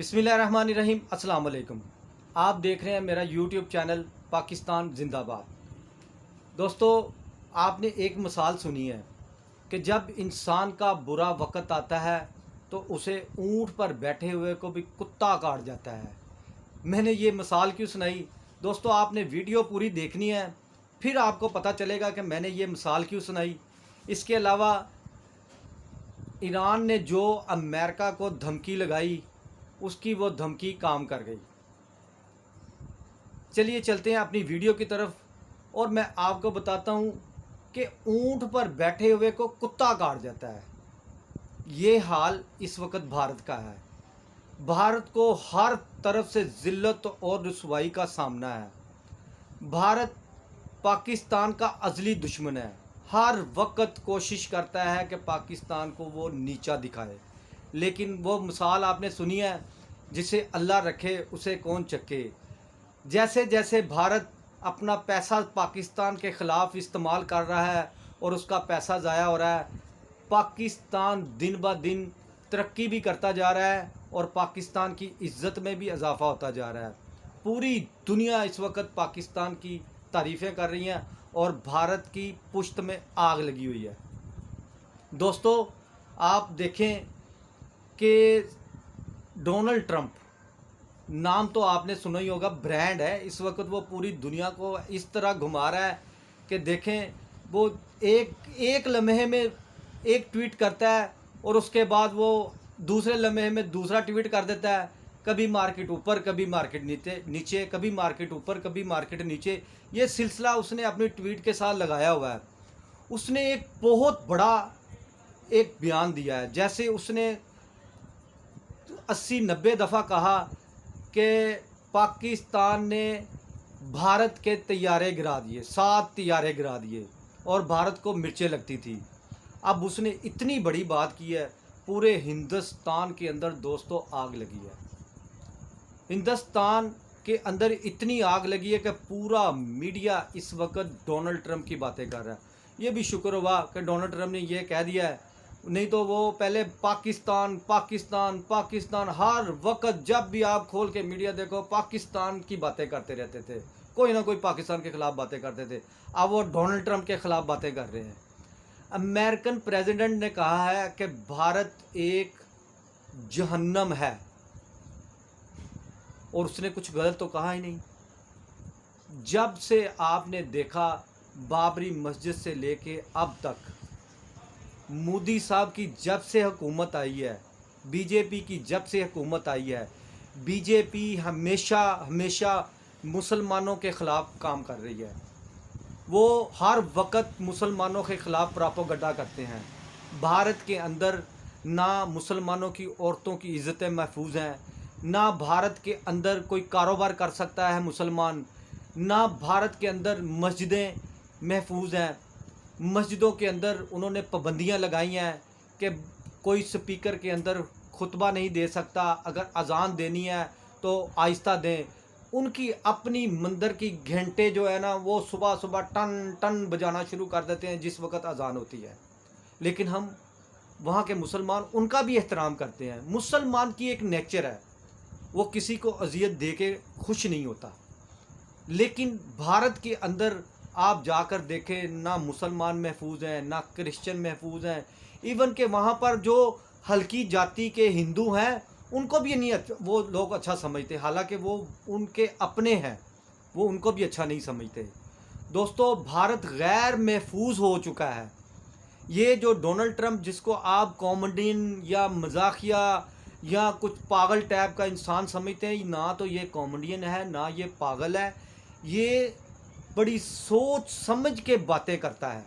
बिस्मिल्लाहिर्रहमानिर्रहीम। अस्सलाम वालेकुम। आप देख रहे हैं मेरा यूट्यूब चैनल पाकिस्तान जिंदाबाद। दोस्तों, आपने एक मिसाल सुनी है कि जब इंसान का बुरा वक़्त आता है तो उसे ऊँट पर बैठे हुए को भी कुत्ता काट जाता है। मैंने ये मिसाल क्यों सुनाई? दोस्तों, आपने वीडियो पूरी देखनी है, फिर आपको पता चलेगा कि मैंने ये मिसाल क्यों सुनाई। इसके अलावा ईरान ने जो अमेरिका को धमकी लगाई, उसकी वो धमकी काम कर गई। चलिए चलते हैं अपनी वीडियो की तरफ और मैं आपको बताता हूँ कि ऊँट पर बैठे हुए को कुत्ता काट जाता है। ये हाल इस वक्त भारत का है। भारत को हर तरफ से ज़िल्लत और रुसवाई का सामना है। भारत पाकिस्तान का अज़ली दुश्मन है। हर वक्त कोशिश करता है कि पाकिस्तान को वो नीचा दिखाए, लेकिन वो मिसाल आपने सुनी है, जिसे अल्लाह रखे उसे कौन चखे। जैसे जैसे भारत अपना पैसा पाकिस्तान के ख़िलाफ़ इस्तेमाल कर रहा है और उसका पैसा ज़ाया हो रहा है, पाकिस्तान दिन ब दिन तरक्की भी करता जा रहा है और पाकिस्तान की इज़्ज़त में भी इजाफ़ा होता जा रहा है। पूरी दुनिया इस वक्त पाकिस्तान की तारीफ़ें कर रही हैं और भारत की पुश्त में आग लगी हुई है। दोस्तों, आप देखें कि डोनाल्ड ट्रंप, नाम तो आपने सुना ही होगा, ब्रांड है। इस वक्त वो पूरी दुनिया को इस तरह घुमा रहा है कि देखें, वो एक लम्हे में एक ट्वीट करता है और उसके बाद वो दूसरे लम्हे में दूसरा ट्वीट कर देता है। कभी मार्केट ऊपर, कभी मार्केट नीचे, कभी मार्केट ऊपर, कभी मार्केट नीचे। ये सिलसिला उसने अपने ट्वीट के साथ लगाया हुआ है। उसने एक बहुत बड़ा एक बयान दिया है, जैसे उसने 80-90 दफ़ा कहा कि पाकिस्तान ने भारत के तैयारे गिरा दिए, 7 तैयारे गिरा दिए और भारत को मिर्चें लगती थी। अब उसने इतनी बड़ी बात की है, पूरे हिंदुस्तान के अंदर दोस्तों आग लगी है। हिंदुस्तान के अंदर इतनी आग लगी है कि पूरा मीडिया इस वक्त डोनाल्ड ट्रंप की बातें कर रहा है। ये भी शुक्र हुआ कि डोनाल्ड ट्रंप ने ये कह दिया है, नहीं तो वो पहले पाकिस्तान पाकिस्तान पाकिस्तान, हर वक्त जब भी आप खोल के मीडिया देखो पाकिस्तान की बातें करते रहते थे, कोई ना कोई पाकिस्तान के ख़िलाफ़ बातें करते थे। अब वो डोनाल्ड ट्रंप के ख़िलाफ़ बातें कर रहे हैं। अमेरिकन प्रेसिडेंट ने कहा है कि भारत एक जहन्नम है, और उसने कुछ गलत तो कहा ही नहीं। जब से आपने देखा बाबरी मस्जिद से लेके अब तक, मोदी साहब की जब से हुकूमत आई है, बीजेपी की जब से हुकूमत आई है, बीजेपी हमेशा हमेशा मुसलमानों के ख़िलाफ़ काम कर रही है। वो हर वक्त मुसलमानों के ख़िलाफ़ प्रोपेगेंडा करते हैं। भारत के अंदर ना मुसलमानों की औरतों की इज़्ज़तें महफूज हैं, ना भारत के अंदर कोई कारोबार कर सकता है मुसलमान, ना भारत के अंदर मस्जिदें महफूज हैं। मस्जिदों के अंदर उन्होंने पाबंदियां लगाई हैं कि कोई स्पीकर के अंदर खुतबा नहीं दे सकता, अगर अजान देनी है तो आहिस्ता दें। उनकी अपनी मंदिर की घंटे जो है ना, वो सुबह सुबह टन टन बजाना शुरू कर देते हैं जिस वक्त अजान होती है। लेकिन हम वहाँ के मुसलमान उनका भी एहतराम करते हैं। मुसलमान की एक नेचर है, वो किसी को अजियत दे के खुश नहीं होता। लेकिन भारत के अंदर आप जाकर देखें, ना मुसलमान महफूज हैं, ना क्रिश्चियन महफूज हैं। इवन के वहाँ पर जो हल्की जाति के हिंदू हैं, उनको भी नहीं वो लोग अच्छा समझते, हालांकि वो उनके अपने हैं, वो उनको भी अच्छा नहीं समझते। दोस्तों, भारत गैर महफूज हो चुका है। ये जो डोनाल्ड ट्रंप, जिसको आप कॉमेडियन या मजाकिया या कुछ पागल टाइप का इंसान समझते हैं, ना तो ये कॉमेडियन है, ना ये पागल है। ये बड़ी सोच समझ के बातें करता है,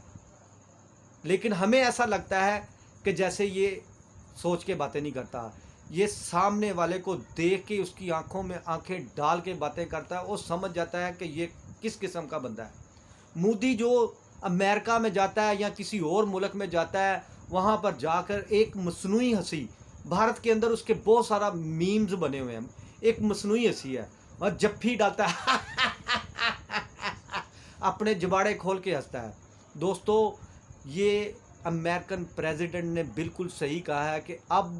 लेकिन हमें ऐसा लगता है कि जैसे ये सोच के बातें नहीं करता। ये सामने वाले को देख के उसकी आंखों में आंखें डाल के बातें करता है और समझ जाता है कि ये किस किस्म का बंदा है। मोदी जो अमेरिका में जाता है या किसी और मुल्क में जाता है, वहाँ पर जाकर एक मसनूई हंसी, भारत के अंदर उसके बहुत सारा मीम्स बने हुए हैं, एक मसनूई हंसी है, और जफ्फी डालता है अपने जबाड़े खोल के हंसता है। दोस्तों, ये अमेरिकन प्रेसिडेंट ने बिल्कुल सही कहा है कि अब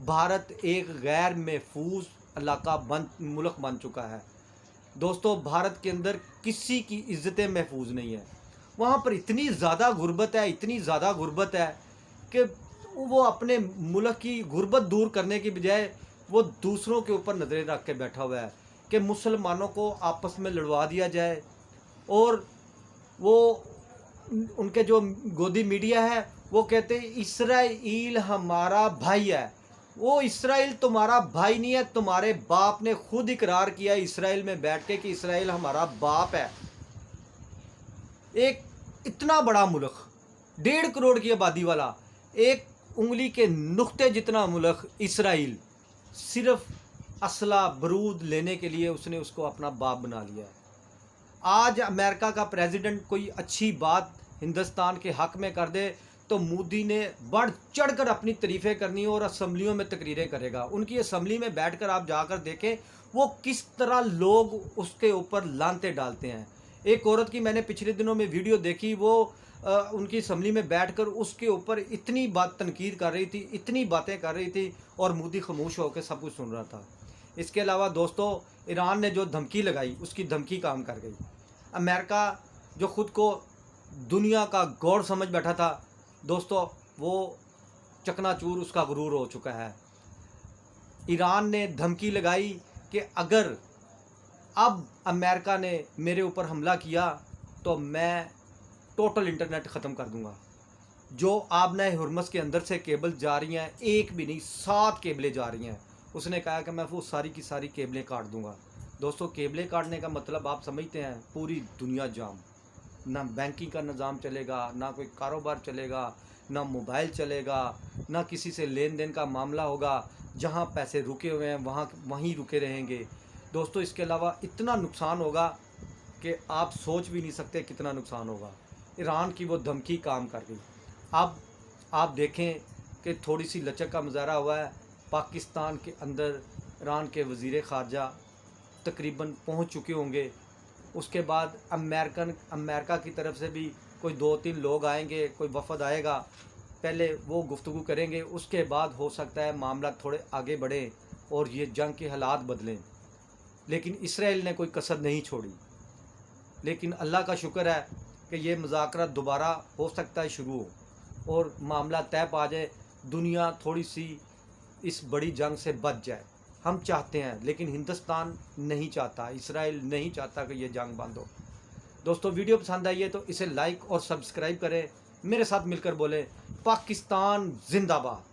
भारत एक गैर महफूज मुल्क बन चुका है। दोस्तों, भारत के अंदर किसी की इज़्ज़तें महफूज नहीं है। वहाँ पर इतनी ज़्यादा गुर्बत है, इतनी ज़्यादा गुर्बत है कि वो अपने मुल्क की गुर्बत दूर करने की बजाय वो दूसरों के ऊपर नज़रें रख के बैठा हुआ है कि मुसलमानों को आपस में लड़वा दिया जाए। और वो उनके जो गोदी मीडिया है वो कहते हैं इसराइल हमारा भाई है। वो इसराइल तुम्हारा भाई नहीं है, तुम्हारे बाप ने खुद इकरार किया इसराइल में बैठ के कि इसराइल हमारा बाप है। एक इतना बड़ा मुल्क, 1.5 करोड़ की आबादी वाला, एक उंगली के नुक्ते जितना मुल्क इसराइल, सिर्फ असला बरूद लेने के लिए उसने उसको अपना बाप बना लिया है। आज अमेरिका का प्रेसिडेंट कोई अच्छी बात हिंदुस्तान के हक में कर दे तो मोदी ने बढ़ चढ़ कर अपनी तारीफ़ें करनी और असम्बलियों में तकरीरें करेगा। उनकी असम्बली में बैठकर आप जाकर देखें वो किस तरह लोग उसके ऊपर लानते डालते हैं। एक औरत की मैंने पिछले दिनों में वीडियो देखी, वो उनकी असम्बली में बैठकर उसके ऊपर इतनी बात तनकीद कर रही थी, इतनी बातें कर रही थी और मोदी खामोश होकर सब कुछ सुन रहा था। इसके अलावा दोस्तों, ईरान ने जो धमकी लगाई उसकी धमकी काम कर गई। अमेरिका जो ख़ुद को दुनिया का गौर समझ बैठा था दोस्तों, वो चकनाचूर, उसका गुरूर हो चुका है। ईरान ने धमकी लगाई कि अगर अब अमेरिका ने मेरे ऊपर हमला किया तो मैं टोटल इंटरनेट ख़त्म कर दूंगा। जो आबना हुर्मुज़ के अंदर से केबल जा रही हैं, एक भी नहीं 7 केबलें जा रही हैं, उसने कहा कि मैं वो सारी की सारी केबलें काट दूंगा। दोस्तों, केबलें काटने का मतलब आप समझते हैं, पूरी दुनिया जाम, ना बैंकिंग का निज़ाम चलेगा, ना कोई कारोबार चलेगा, ना मोबाइल चलेगा, ना किसी से लेन देन का मामला होगा। जहाँ पैसे रुके हुए हैं वहीं रुके रहेंगे। दोस्तों, इसके अलावा इतना नुकसान होगा कि आप सोच भी नहीं सकते कितना नुकसान होगा। ईरान की वो धमकी काम कर गई। अब आप देखें कि थोड़ी सी लचक का मुजाहरा हुआ है। पाकिस्तान के अंदर ईरान के वज़ीर ख़ारजा तकरीबन पहुंच चुके होंगे। उसके बाद अमेरिका की तरफ से भी कोई 2-3 लोग आएंगे, कोई वफ़द आएगा, पहले वो गुफ्तगू करेंगे, उसके बाद हो सकता है मामला थोड़े आगे बढ़े और ये जंग के हालात बदलें। लेकिन इसराइल ने कोई कसर नहीं छोड़ी। लेकिन अल्लाह का शुक्र है कि ये मुज़ाकरा दोबारा हो सकता है शुरू हो और मामला तय पा जाए, दुनिया थोड़ी सी इस बड़ी जंग से बच जाए। हम चाहते हैं, लेकिन हिंदुस्तान नहीं चाहता, इसराइल नहीं चाहता कि ये जंग बंद हो। दोस्तों, वीडियो पसंद आई है तो इसे लाइक और सब्सक्राइब करें। मेरे साथ मिलकर बोलें पाकिस्तान जिंदाबाद।